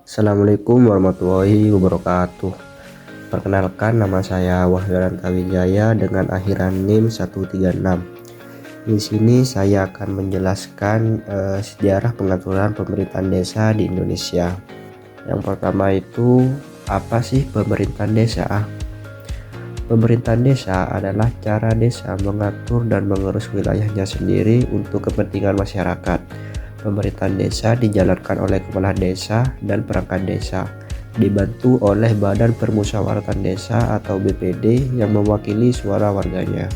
Assalamualaikum warahmatullahi wabarakatuh. Perkenalkan, nama saya Wahyu Wijaya dengan akhiran NIM 136. Di sini saya akan menjelaskan sejarah pengaturan pemerintahan desa di Indonesia. Yang pertama itu, apa sih pemerintahan desa? Pemerintahan desa adalah cara desa mengatur dan mengurus wilayahnya sendiri untuk kepentingan masyarakat. Pemerintahan desa dijalankan oleh kepala desa dan perangkat desa, dibantu oleh Badan Permusyawaratan Desa atau BPD yang mewakili suara warganya.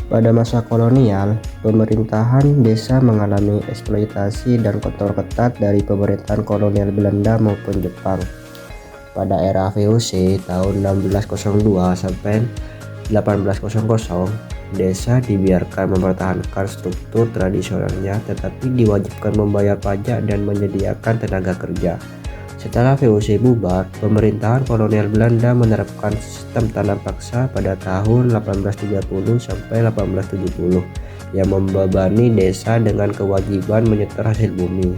Pada masa kolonial, pemerintahan desa mengalami eksploitasi dan kontrol ketat dari pemerintahan kolonial Belanda maupun Jepang. Pada era VOC tahun 1602 sampai 1800, desa dibiarkan mempertahankan struktur tradisionalnya tetapi diwajibkan membayar pajak dan menyediakan tenaga kerja. Setelah VOC bubar, pemerintahan kolonial Belanda menerapkan sistem tanam paksa pada tahun 1830 sampai 1870 yang membebani desa dengan kewajiban menyetor hasil bumi.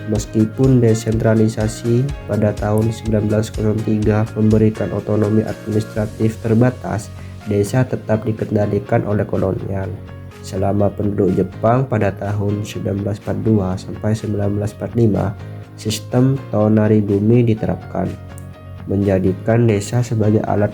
Meskipun desentralisasi pada tahun 1903 memberikan otonomi administratif terbatas, desa tetap dikendalikan oleh kolonial. Selama penduduk Jepang pada tahun 1942 sampai 1945, sistem tonari bumi diterapkan, menjadikan desa sebagai alat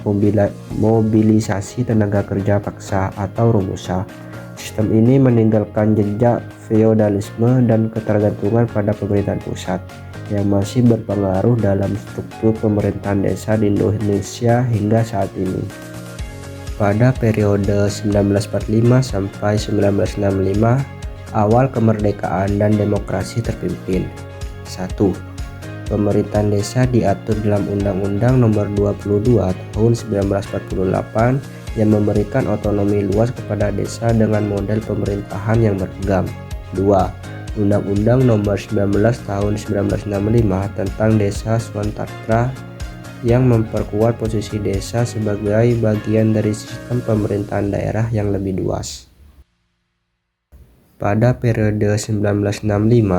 mobilisasi tenaga kerja paksa atau robusa. Sistem ini meninggalkan jejak feodalisme dan ketergantungan pada pemerintahan pusat yang masih berpengaruh dalam struktur pemerintahan desa di Indonesia hingga saat ini. Pada periode 1945 sampai 1965, awal kemerdekaan dan demokrasi terpimpin. 1. Pemerintahan desa diatur dalam Undang-Undang Nomor 22 Tahun 1948 yang memberikan otonomi luas kepada desa dengan model pemerintahan yang beragam. 2. Undang-Undang Nomor 19 Tahun 1965 tentang Desa Swantartra yang memperkuat posisi desa sebagai bagian dari sistem pemerintahan daerah yang lebih luas. Pada periode 1965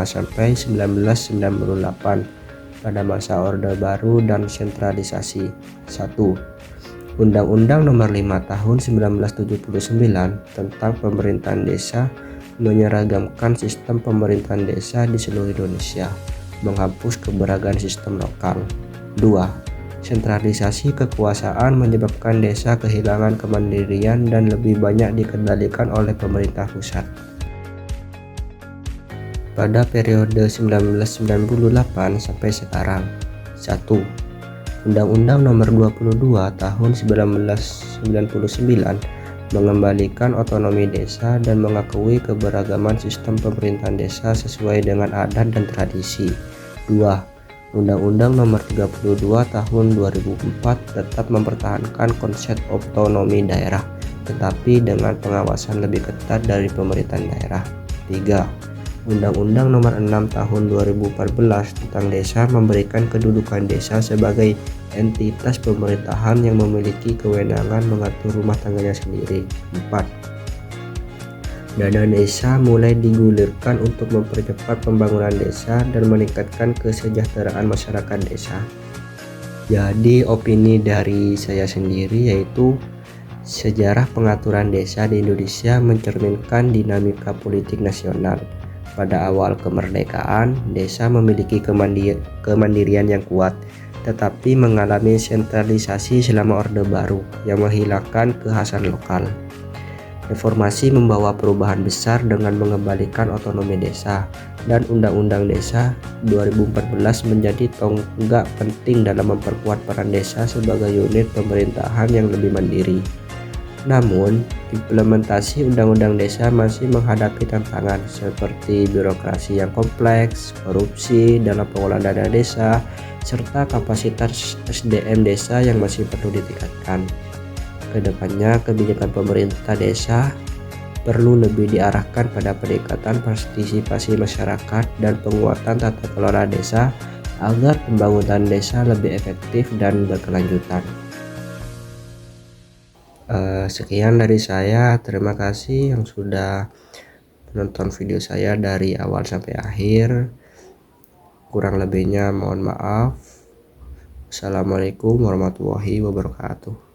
sampai 1998, pada masa Orde Baru dan sentralisasi. 1. Undang-Undang Nomor 5 Tahun 1979 tentang Pemerintahan Desa menyeragamkan sistem pemerintahan desa di seluruh Indonesia, menghapus keberagaman sistem lokal. 2. Sentralisasi kekuasaan menyebabkan desa kehilangan kemandirian dan lebih banyak dikendalikan oleh pemerintah pusat. Pada periode 1998 sampai sekarang. 1. Undang-Undang Nomor 22 Tahun 1999 mengembalikan otonomi desa dan mengakui keberagaman sistem pemerintahan desa sesuai dengan adat dan tradisi. 2. Undang-Undang Nomor 32 Tahun 2004 tetap mempertahankan konsep otonomi daerah, tetapi dengan pengawasan lebih ketat dari pemerintahan daerah. 3. Undang-Undang Nomor 6 Tahun 2014 tentang Desa memberikan kedudukan desa sebagai entitas pemerintahan yang memiliki kewenangan mengatur rumah tangganya sendiri. 4. Dana desa mulai digulirkan untuk mempercepat pembangunan desa dan meningkatkan kesejahteraan masyarakat desa. Jadi opini dari saya sendiri yaitu sejarah pengaturan desa di Indonesia mencerminkan dinamika politik nasional. Pada awal kemerdekaan, desa memiliki kemandirian yang kuat, tetapi mengalami sentralisasi selama Orde Baru yang menghilangkan kekhasan lokal. Reformasi membawa perubahan besar dengan mengembalikan otonomi desa, dan Undang-Undang Desa 2014 menjadi tonggak penting dalam memperkuat peran desa sebagai unit pemerintahan yang lebih mandiri. Namun, implementasi Undang-Undang Desa masih menghadapi tantangan seperti birokrasi yang kompleks, korupsi dalam pengelolaan dana desa, serta kapasitas SDM desa yang masih perlu ditingkatkan. Kedepannya, kebijakan pemerintah desa perlu lebih diarahkan pada peningkatan partisipasi masyarakat dan penguatan tata kelola desa agar pembangunan desa lebih efektif dan berkelanjutan. Sekian dari saya, terima kasih yang sudah menonton video saya dari awal sampai akhir. Kurang lebihnya mohon maaf. Assalamualaikum warahmatullahi wabarakatuh.